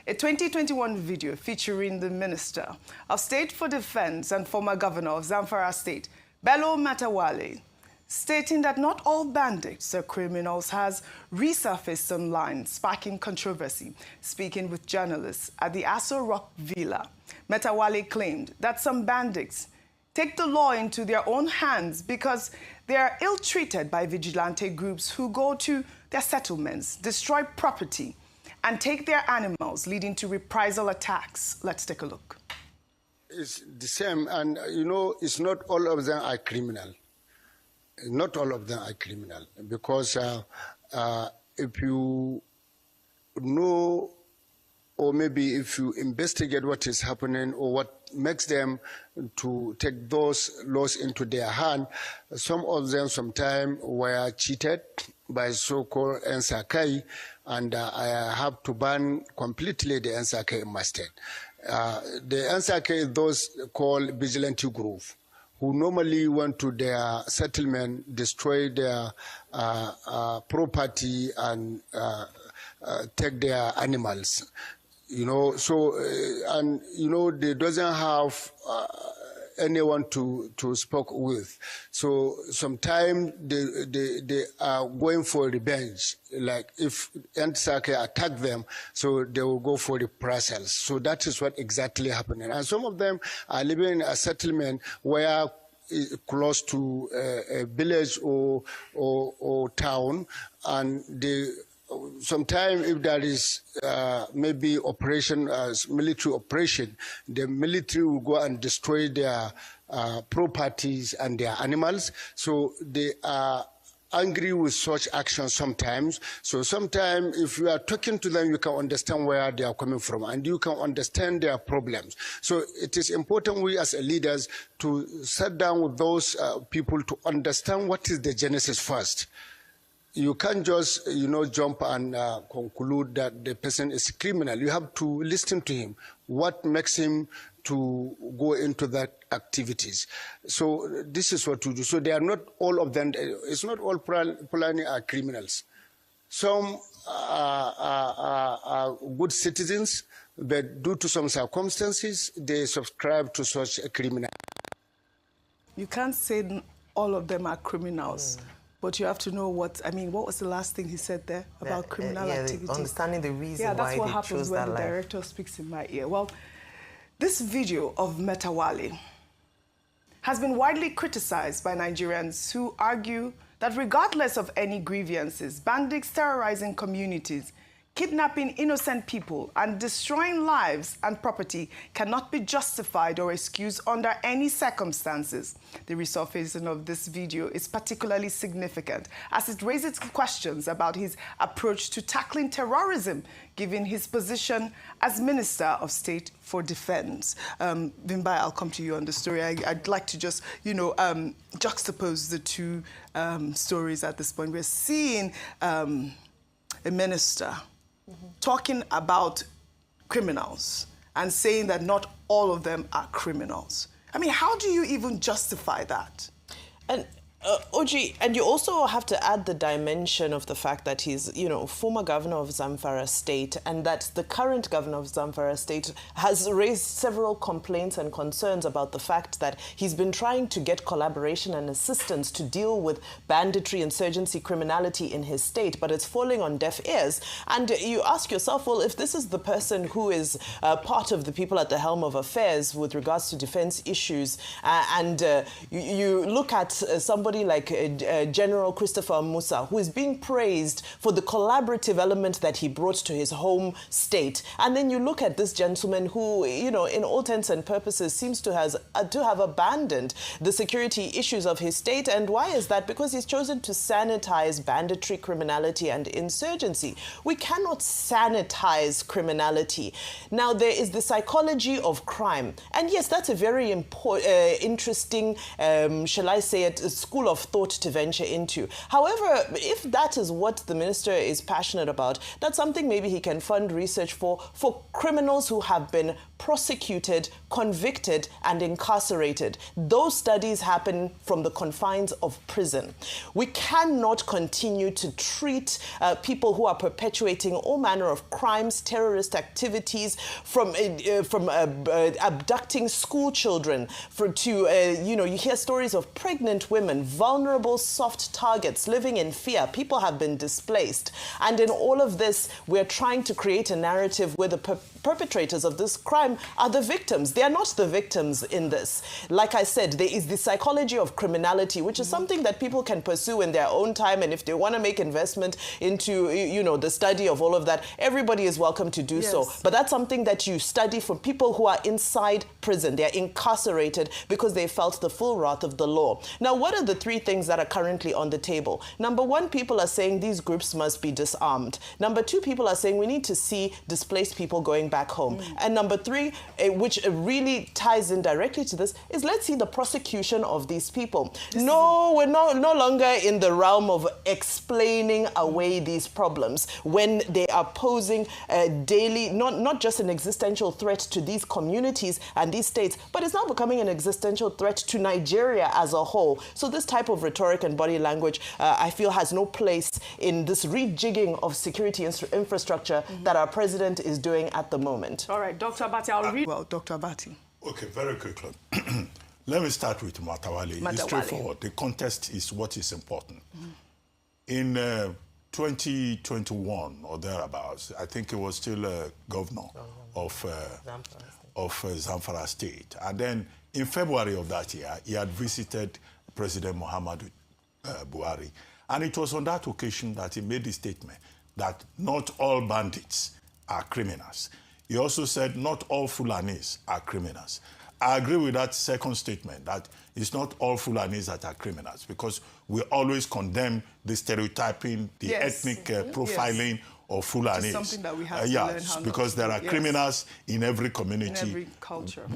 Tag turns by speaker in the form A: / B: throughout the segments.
A: A 2021 video featuring the Minister of State for Defense and former Governor of Zamfara State, Bello Matawalle, stating that not all bandits are criminals, has resurfaced online, sparking controversy. Speaking with journalists at the Aso Rock Villa, Matawalle claimed that some bandits take the law into their own hands because they are ill-treated by vigilante groups who go to their settlements, destroy property, and take their animals, leading to reprisal attacks. Let's take a look.
B: It's the same, and it's not all of them are criminal. Not all of them are criminal, because if you know, or maybe if you investigate what is happening or what makes them to take those laws into their hand, some of them sometimes were cheated by so-called Nsakai, and I have to ban completely the Nsakai in my state. The Nsakai, those called vigilante group, who normally went to their settlement, destroy their property and take their animals. They doesn't have anyone to speak with. So sometimes they are going for revenge. Like if Ntsake attack them, so they will go for reprisals. So that is what exactly happening. And some of them are living in a settlement where close to a village or town, and they sometimes if there is maybe operation, military operation, the military will go and destroy their properties and their animals. So they are angry with such actions sometimes. So sometimes if you are talking to them, you can understand where they are coming from and you can understand their problems. So it is important we as leaders to sit down with those people to understand what is the genesis first. You can't just, jump and conclude that the person is criminal. You have to listen to him. What makes him to go into that activities? So this is what to do. So they are not all of them. It's not all Fulani are criminals. Some are good citizens, but due to some circumstances, they subscribe to such a criminal.
A: You can't say all of them are criminals. But you have to know what was the last thing he said there about criminal activity?
C: Understanding the reason why
A: that's what
C: they
A: happens
C: chose
A: when
C: that
A: the
C: life.
A: director speaks in my ear. Well, this video of Matawalle has been widely criticized by Nigerians who argue that regardless of any grievances, bandits terrorizing communities, kidnapping innocent people, and destroying lives and property cannot be justified or excused under any circumstances. The resurfacing of this video is particularly significant as it raises questions about his approach to tackling terrorism, given his position as Minister of State for Defense. Vimbai, I'll come to you on the story. I'd like to just, juxtapose the two stories at this point. We're seeing a minister talking about criminals and saying that not all of them are criminals. How do you even justify that?
C: And Oji, and you also have to add the dimension of the fact that he's, former governor of Zamfara State, and that the current governor of Zamfara State has raised several complaints and concerns about the fact that he's been trying to get collaboration and assistance to deal with banditry, insurgency, criminality in his state, but it's falling on deaf ears. And you ask yourself, well, if this is the person who is part of the people at the helm of affairs with regards to defense issues, and you look at somebody like General Christopher Musa, who is being praised for the collaborative element that he brought to his home state. And then you look at this gentleman who, in all intents and purposes, seems to have abandoned the security issues of his state. And why is that? Because he's chosen to sanitize banditry, criminality, and insurgency. We cannot sanitize criminality. Now, there is the psychology of crime. And yes, that's a very interesting, shall I say it, school school of thought to venture into. However, if that is what the minister is passionate about, that's something maybe he can fund research for criminals who have been prosecuted, convicted, and incarcerated. Those studies happen from the confines of prison. We cannot continue to treat people who are perpetuating all manner of crimes, terrorist activities, from abducting school children, you hear stories of pregnant women, vulnerable soft targets living in fear. People have been displaced. And in all of this, we're trying to create a narrative where the perpetrators of this crime are the victims. They are not the victims in this. Like I said, there is the psychology of criminality, which is something that people can pursue in their own time. And if they want to make investment into, the study of all of that, everybody is welcome to do so. But that's something that you study for people who are inside prison. They're incarcerated because they felt the full wrath of the law. Now, what are the three things that are currently on the table? Number one, people are saying these groups must be disarmed. Number two, people are saying we need to see displaced people going back home. And number three, which really ties in directly to this, is let's see the prosecution of these people. No, we're no longer in the realm of explaining away these problems when they are posing daily, not just an existential threat to these communities and these states, but it's now becoming an existential threat to Nigeria as a whole. So this type of rhetoric and body language, I feel, has no place in this rejigging of security infrastructure that our president is doing at the moment.
A: All right, Dr. Abati, I'll read. Well, Dr. Abati.
D: Okay, very quickly. Let me start with Matawale. It's straightforward. The context is what is important. In 2021 or thereabouts, I think he was still governor of Zamfara State. And then in February of that year, he had visited President Muhammadu Buhari. And it was on that occasion that he made the statement that not all bandits are criminals. He also said not all Fulanis are criminals. I agree with that second statement, that it's not all Fulanis that are criminals, because we always condemn the stereotyping, the ethnic profiling of Fulanis.
A: Which is something that we have to learn how
D: because there are criminals in every community,
A: in every culture,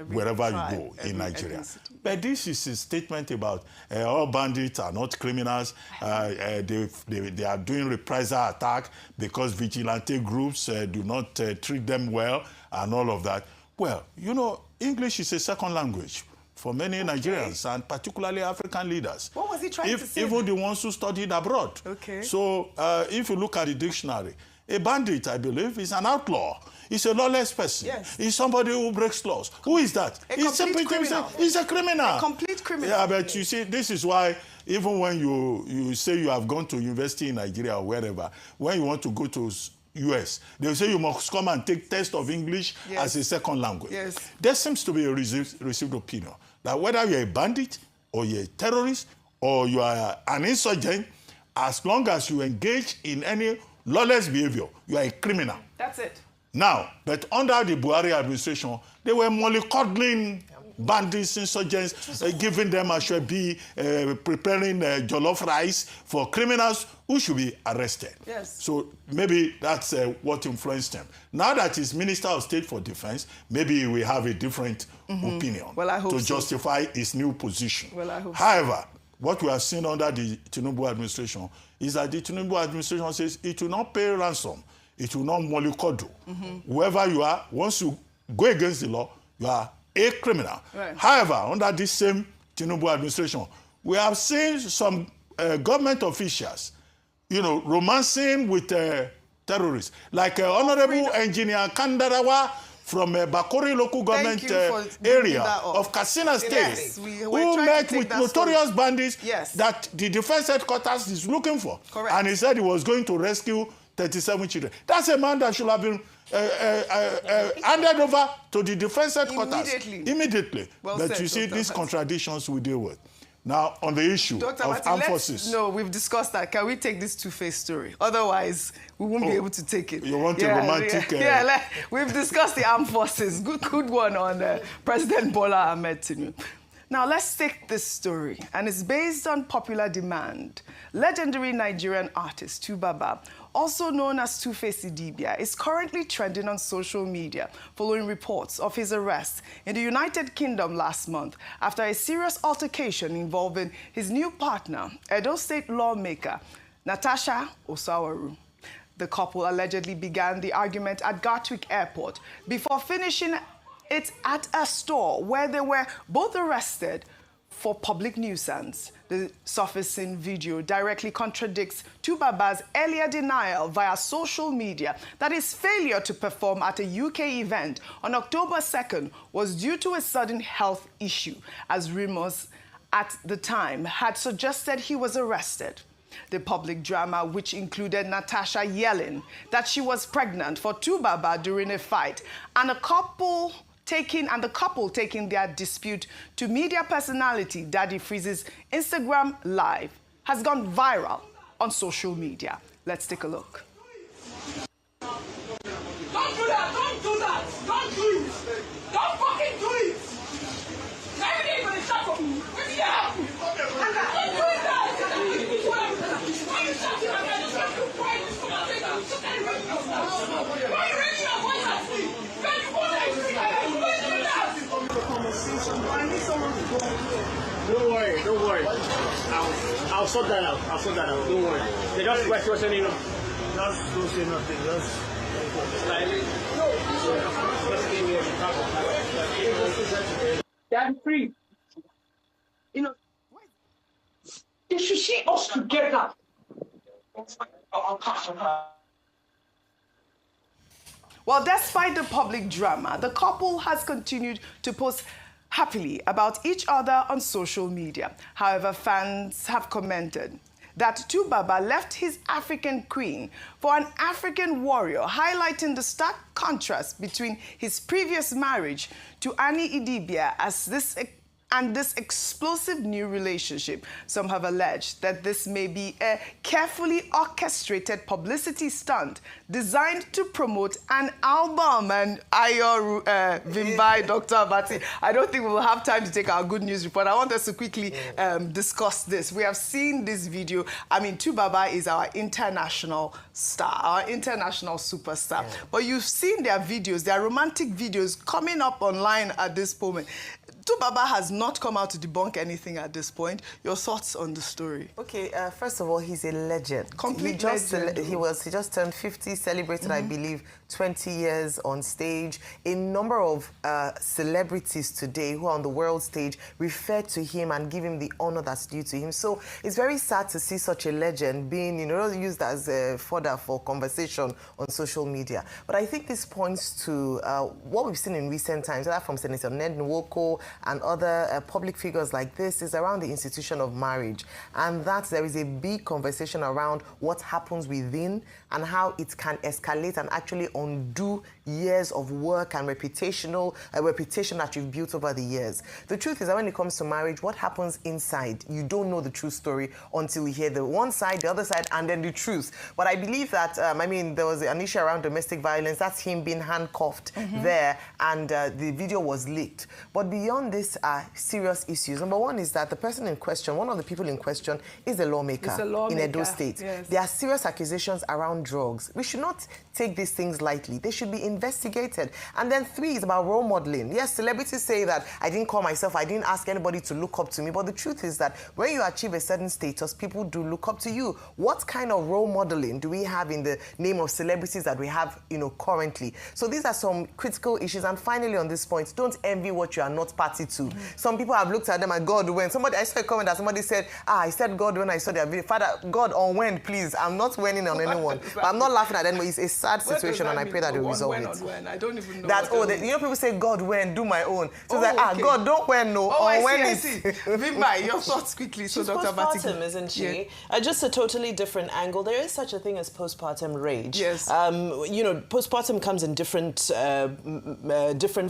D: wherever you go in Nigeria. Ethnicity. But this is a statement about all bandits are not criminals. They are doing reprisal attack because vigilante groups do not treat them well and all of that. Well, English is a second language for many Nigerians, and particularly African leaders.
A: What was he trying to say?
D: Even the ones who studied abroad.
A: Okay.
D: So if you look at the dictionary, a bandit, I believe, is an outlaw. He's a lawless person.
A: Yes.
D: He's somebody who breaks laws. Who is that?
A: He's a criminal.
D: He's a criminal.
A: A complete criminal.
D: Yeah, but you see, this is why even when you say you have gone to university in Nigeria or wherever, when you want to go to US, they will say you must come and take test of English as a second language.
A: Yes.
D: There seems to be a received opinion that whether you're a bandit or you're a terrorist or you are an insurgent, as long as you engage in any lawless behavior, you are a criminal.
A: That's it.
D: Now, but under the Buhari administration, they were mollycoddling bandits, insurgents, giving them ashwebi, preparing jollof rice for criminals who should be arrested.
A: Yes.
D: So maybe that's what influenced him. Now that he's Minister of State for Defense, maybe we have a different opinion to justify his new position.
A: Well, I hope
D: However, what we have seen under the Tinubu administration is that the Tinubu administration says it will not pay ransom. It will not mollycoddle. Whoever you are, once you go against the law, you are a criminal.
A: Right.
D: However, under this same Tinubu administration, we have seen some government officials, romancing with terrorists, like Honorable Engineer Kandarawa from Bakori local government area of Katsina State,
A: yes,
D: who met with notorious bandits that the defense headquarters is looking for.
A: Correct.
D: And he said he was going to rescue 37 children. That's a man that should have been handed over to the defense headquarters immediately.
A: Well
D: but
A: said,
D: you see,
A: Dr.
D: these contradictions we deal with. Now, on the issue of armed forces.
A: No, we've discussed that. Can we take this two-faced story? Otherwise, we won't be able to take it.
D: You want a romantic...
A: We've discussed the armed forces. Good one on President Bola Ahmed Tinubu. Now, let's take this story, and it's based on popular demand. Legendary Nigerian artist Tubaba also known as Two-Face Idibia, is currently trending on social media following reports of his arrest in the United Kingdom last month after a serious altercation involving his new partner, Edo State lawmaker Natasha Osawaru. The couple allegedly began the argument at Gatwick Airport before finishing it at a store where they were both arrested for public nuisance. The surfacing video directly contradicts Tubaba's earlier denial via social media that his failure to perform at a UK event on October 2nd was due to a sudden health issue, as rumors at the time had suggested he was arrested. The public drama, which included Natasha yelling that she was pregnant for Tubaba during a fight, and the couple taking their dispute to media personality Daddy Freeze's Instagram Live, has gone viral on social media. Let's take a look.
E: Don't do that! Don't do that! Don't do it! Don't fucking do it! Every day you're gonna shout for me. What do you have? Don't do it! Why are you shouting at me? I just want to quiet this conversation. Why are you raising your voice at me?
F: Don't worry, don't worry. I'll sort that out. I'll sort that out. Don't worry. They just questioning him. Just don't say nothing. Just
E: Daddy free. You know, they should see us together. I'll catch her.
A: Well, despite the public drama, the couple has continued to post happily about each other on social media. However, fans have commented that Tubaba left his African queen for an African warrior, highlighting the stark contrast between his previous marriage to Annie Idibia and this explosive new relationship. Some have alleged that this may be a carefully orchestrated publicity stunt designed to promote an album. And Ayo Vimbai, Dr. Abati, I don't think we will have time to take our good news report. I want us to quickly discuss this. We have seen this video. I mean, Tubaba is our international star, our international superstar. Yeah. But you've seen their videos, their romantic videos coming up online at this moment. Tubaba has not come out to debunk anything at this point. Your thoughts on the story?
C: Okay, first of all, he's a legend.
A: Complete legend.
C: He just turned 50, celebrated, I believe, 20 years on stage. A number of celebrities today who are on the world stage refer to him and give him the honor that's due to him. So it's very sad to see such a legend being, used as fodder for conversation on social media. But I think this points to what we've seen in recent times, either from Senator Ned Nwoko and other public figures like this, is around the institution of marriage. And that there is a big conversation around what happens within and how it can escalate and actually undo years of work and reputation that you've built over the years. The truth is that when it comes to marriage, what happens inside, you don't know the true story until you hear the one side, the other side, and then the truth. But I believe that, there was an issue around domestic violence. That's him being handcuffed there, and the video was leaked. But beyond this are serious issues. Number one is that the person in question, one of the people in question, is a lawmaker in Edo State. Yes. There are serious accusations around drugs. We should not take these things lightly. They should be investigated. And then three is about role modeling. Yes, celebrities say that I didn't call myself, I didn't ask anybody to look up to me, but the truth is that when you achieve a certain status, people do look up to you. What kind of role modeling do we have in the name of celebrities that we have, currently? So these are some critical issues. And finally, on this point, don't envy what you are not party to. Some people have looked at them and God when. I saw a comment that somebody said, I said God when I saw their video. Father, God on when, please. I'm not winning on anyone. But I'm not laughing at them. It's a sad situation and I pray that they resolve it.
A: When? I don't even know.
C: That, people say, God when, do my own. So it's like, God, don't when, no.
A: I see. Vimbai, your thoughts quickly. So
C: she's
A: Dr. Abati.
C: Postpartum, isn't she? Yeah. Just a totally different angle. There is such a thing as postpartum rage.
A: Yes.
C: Postpartum comes in different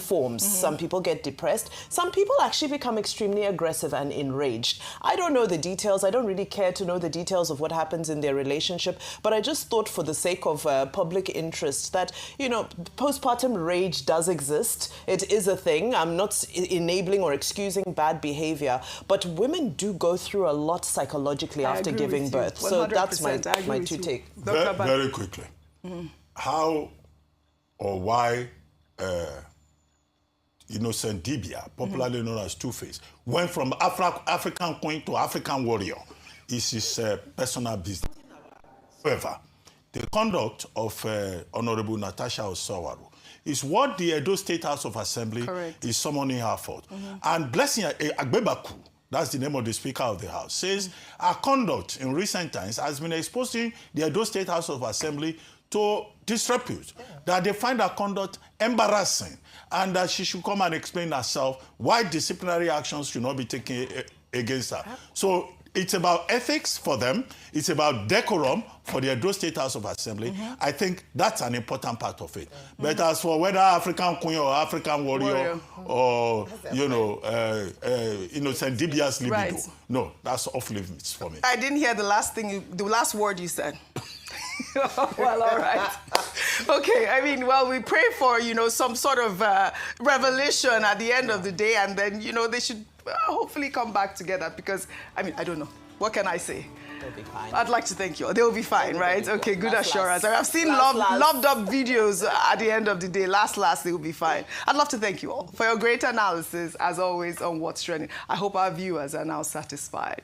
C: forms. Some people get depressed. Some people actually become extremely aggressive and enraged. I don't know the details. I don't really care to know the details of what happens in their relationship. But I just thought, for the sake of public public interest that, you know, postpartum rage does exist. It is a thing. I'm not enabling or excusing bad behavior, but women do go through a lot psychologically after giving birth. So that's my two take.
D: Very quickly. How or why Innocent Idibia, popularly known as Two-Face, went from African queen to African warrior is his personal business. However, the conduct of Honorable Natasha Osawaru is what the Edo State House of Assembly is summoning her for. And Blessing Agbebaku, that's the name of the Speaker of the House, says her conduct in recent times has been exposing the Edo State House of Assembly to disrepute, that they find her conduct embarrassing, and that she should come and explain herself why disciplinary actions should not be taken against her. So it's about ethics for them. It's about decorum for the Edo State House of Assembly. I think that's an important part of it. But as for whether African queen or African warrior or, Innocent Idibia's libido, no, that's off limits for me.
A: I didn't hear the last word you said. Well, all right. Okay, I mean, well, we pray for, some sort of revelation at the end of the day, and then, they should hopefully come back together because, I mean, I don't know. What can I say?
C: They'll be fine.
A: I'd like to thank you. They'll be fine, right? Okay, good assurance. I've seen loved up videos at the end of the day. Last, they'll be fine. I'd love to thank you all for your great analysis, as always, on What's Trending. I hope our viewers are now satisfied.